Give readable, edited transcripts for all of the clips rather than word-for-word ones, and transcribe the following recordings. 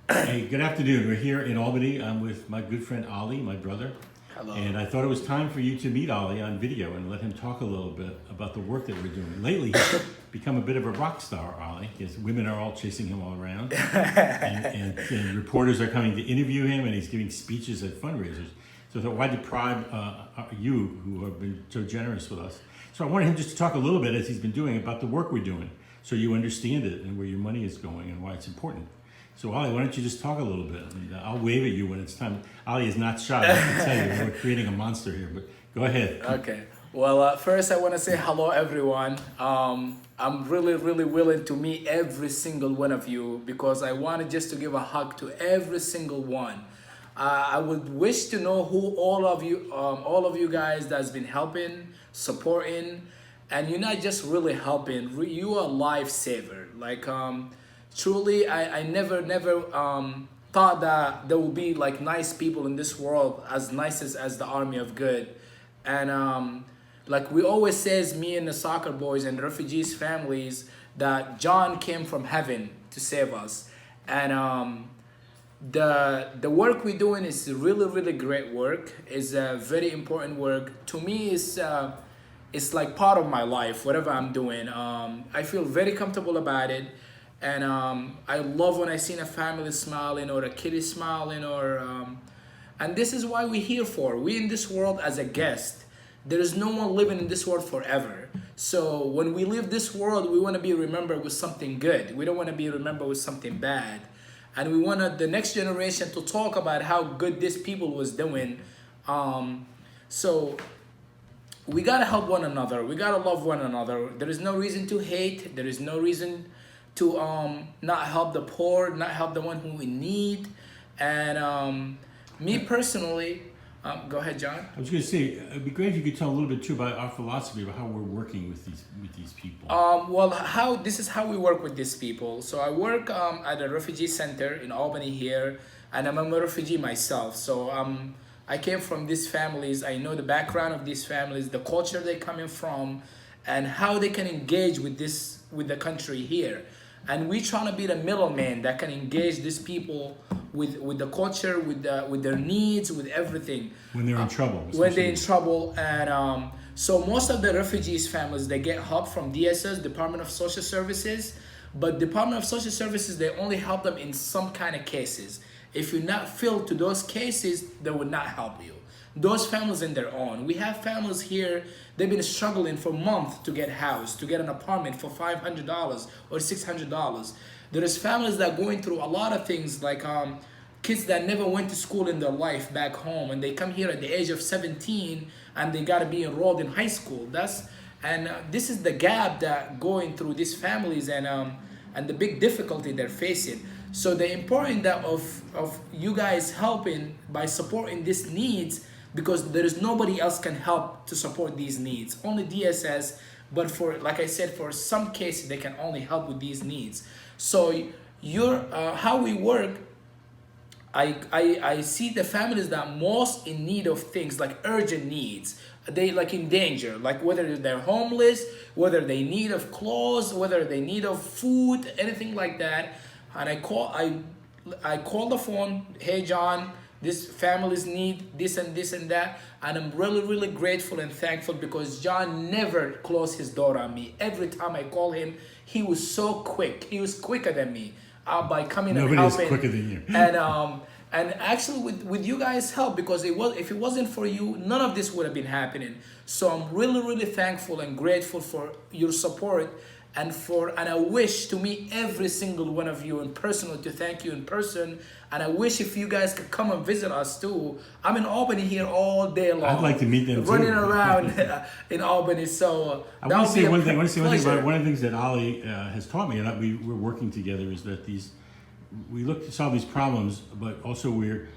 Hey, good afternoon. We're here in Albany. I'm with my good friend Ali, my brother. Hello. And I thought it was time for you to meet Ali on video and let him talk a little bit about the work that we're doing. Lately, he's become a bit of a rock star, Ali, because women are all chasing him all around. And reporters are coming to interview him, and he's giving speeches at fundraisers. So I thought, why deprive you, who have been so generous with us? So I wanted him just to talk a little bit, as he's been doing, about the work we're doing, so you understand it and where your money is going and why it's important. So Ali, why don't you just talk a little bit? And I'll wave at you when it's time. Ali is not shy. I can tell you, we're creating a monster here. But go ahead. Okay. Well, first I want to say hello, everyone. I'm really, really willing to meet every single one of you because I wanted just to give a hug to every single one. I would wish to know who all of you guys that's been helping, supporting, and you're not just really helping. You are a lifesaver. Truly, I never thought that there will be like nice people in this world as nice as the army of good. And like we always says, me and the soccer boys and refugees families, that John came from heaven to save us. And the work we're doing is really, really great work. It's a very important work. To me, it's like part of my life, whatever I'm doing. I feel very comfortable about it. And I love when I see a family smiling or a kid is smiling, and this is why we're here for. We're in this world as a guest. There is no one living in this world forever. So when we leave this world, we want to be remembered with something good. We don't want to be remembered with something bad. And we want the next generation to talk about how good these people was doing. So we got to help one another. We got to love one another. There is no reason to hate. There is no reason to not help the poor, not help the one who in need. And me personally, go ahead, John. I was going to say, it'd be great if you could tell a little bit too about our philosophy about how we're working with these people. Well, this is how we work with these people. So I work at a refugee center in Albany here, and I'm a refugee myself. So I came from these families. I know the background of these families, the culture they're coming from, and how they can engage with the country here. And we trying to be the middleman that can engage these people with the culture, with their needs, with everything. When they're in trouble. When they're in trouble. And so most of the refugees families, they get help from DSS, Department of Social Services. But Department of Social Services, they only help them in some kind of cases. If you're not filled to those cases, they would not help you. Those families in their own. We have families here, they've been struggling for months to get housed, to get an apartment for $500 or $600. There is families that are going through a lot of things, like kids that never went to school in their life back home, and they come here at the age of 17 and they got to be enrolled in high school. This is the gap that going through these families, and the big difficulty they're facing. So the importance that of you guys helping by supporting these needs, because there is nobody else can help to support these needs, only DSS. But for, like I said, for some cases they can only help with these needs. So how we work, I see the families that most in need of things like urgent needs. They like in danger, like whether they're homeless, whether they need of clothes, whether they need of food, anything like that. And I call the phone, hey John, this families need this and this and that. And I'm really, really grateful and thankful because John never closed his door on me. Every time I call him, he was so quick. He was quicker than me by coming and helping. Nobody is quicker than you. And actually with you guys' help, because if it wasn't for you, none of this would have been happening. So I'm really, really thankful and grateful for your support. And I wish to meet every single one of you in person, to thank you in person. And I wish if you guys could come and visit us too. I'm in Albany here all day long. I'd like to meet them running too. around in Albany. So I want to say one thing. about One of the things that Ali has taught me, and we're working together, is that we look to solve these problems, but also we're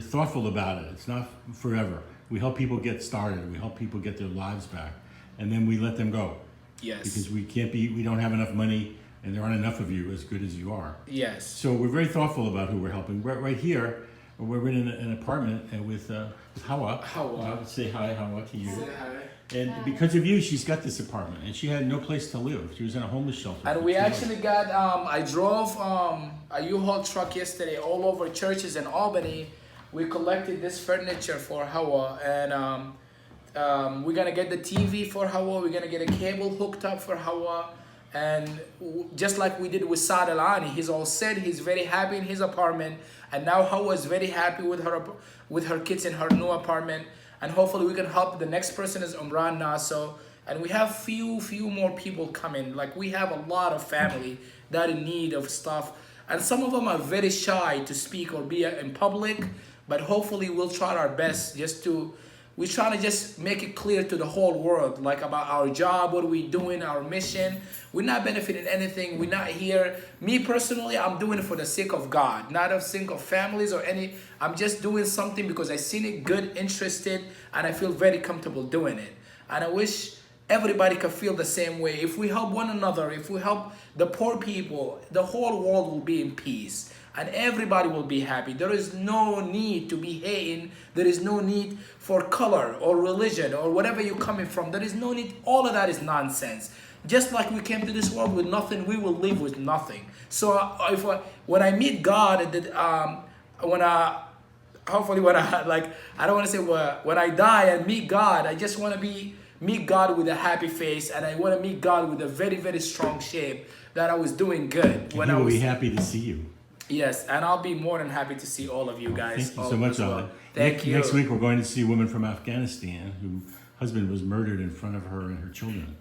thoughtful about it. It's not forever. We help people get started. We help people get their lives back, and then we let them go. Yes. Because we don't have enough money, and there aren't enough of you as good as you are. Yes. So we're very thoughtful about who we're helping. Right here, we're in an apartment with Hawa. Hawa. Say hi, Hawa, to you. Say hi. And because of you, she's got this apartment, and she had no place to live. She was in a homeless shelter. And for we 2 months. actually got, I drove a U-Haul truck yesterday all over churches in Albany. We collected this furniture for Hawa, and we're gonna get the TV for Hawa. We're gonna get a cable hooked up for Hawa. And just like we did with Saad Alani, he's all set. He's very happy in his apartment, and now Hawa is very happy with her kids in her new apartment. And hopefully we can help. The next person is Umran Naso, and we have few more people coming. Like, we have a lot of family that in need of stuff, and some of them are very shy to speak or be in public. But hopefully we'll try our best we're trying to just make it clear to the whole world, like, about our job, what we're doing, our mission. We're not benefiting anything. We're not here. Me personally, I'm doing it for the sake of God, not of sake of families or any. I'm just doing something because I seen it good, interested, and I feel very comfortable doing it. And I wish everybody could feel the same way. If we help one another, if we help the poor people, the whole world will be in peace. And everybody will be happy. There is no need to be hating. There is no need for color or religion or whatever you're coming from. There is no need. All of that is nonsense. Just like we came to this world with nothing, we will leave with nothing. So when I meet God, hopefully when I, like, I don't want to say when I die and meet God, I just want to meet God with a happy face, and I want to meet God with a very, very strong shape that I was doing good. And he will be happy to see you. Yes, and I'll be more than happy to see all of you guys. Thank you so much, Ali. Thank you. Next week we're going to see a woman from Afghanistan whose husband was murdered in front of her and her children,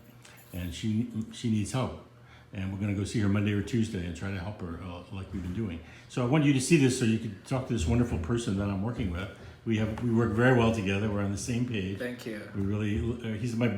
and she needs help. And we're going to go see her Monday or Tuesday and try to help her like we've been doing. So I want you to see this so you can talk to this wonderful person that I'm working with. We work very well together. We're on the same page. Thank you. We really, he's my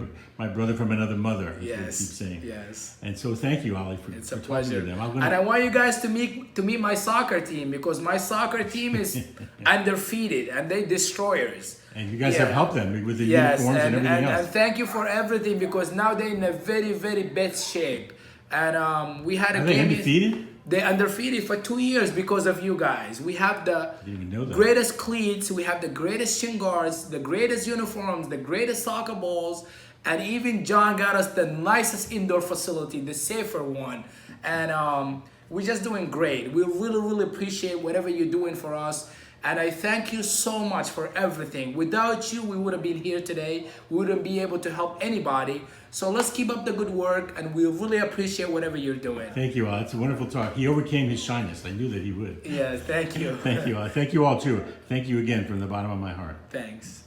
brother from another mother. Yes. Keep saying. Yes. And so thank you, Ali, for It's a talking pleasure. to them. And I want you guys to meet my soccer team, because my soccer team is undefeated and they destroyers. And you guys have helped them with the uniforms and everything else. And thank you for everything, because now they're in a very, very best shape. And we had a Are game. they undefeated? They undefeated for 2 years because of you guys. We have the greatest cleats, we have the greatest shin guards, the greatest uniforms, the greatest soccer balls, and even John got us the nicest indoor facility, the safer one. And we're just doing great. We really, really appreciate whatever you're doing for us. And I thank you so much for everything. Without you, we wouldn't be here today. We wouldn't be able to help anybody. So let's keep up the good work, and we really appreciate whatever you're doing. Thank you, Al. It's a wonderful talk. He overcame his shyness. I knew that he would. Yes, thank you. Thank you, Al. Thank you all, too. Thank you again from the bottom of my heart. Thanks.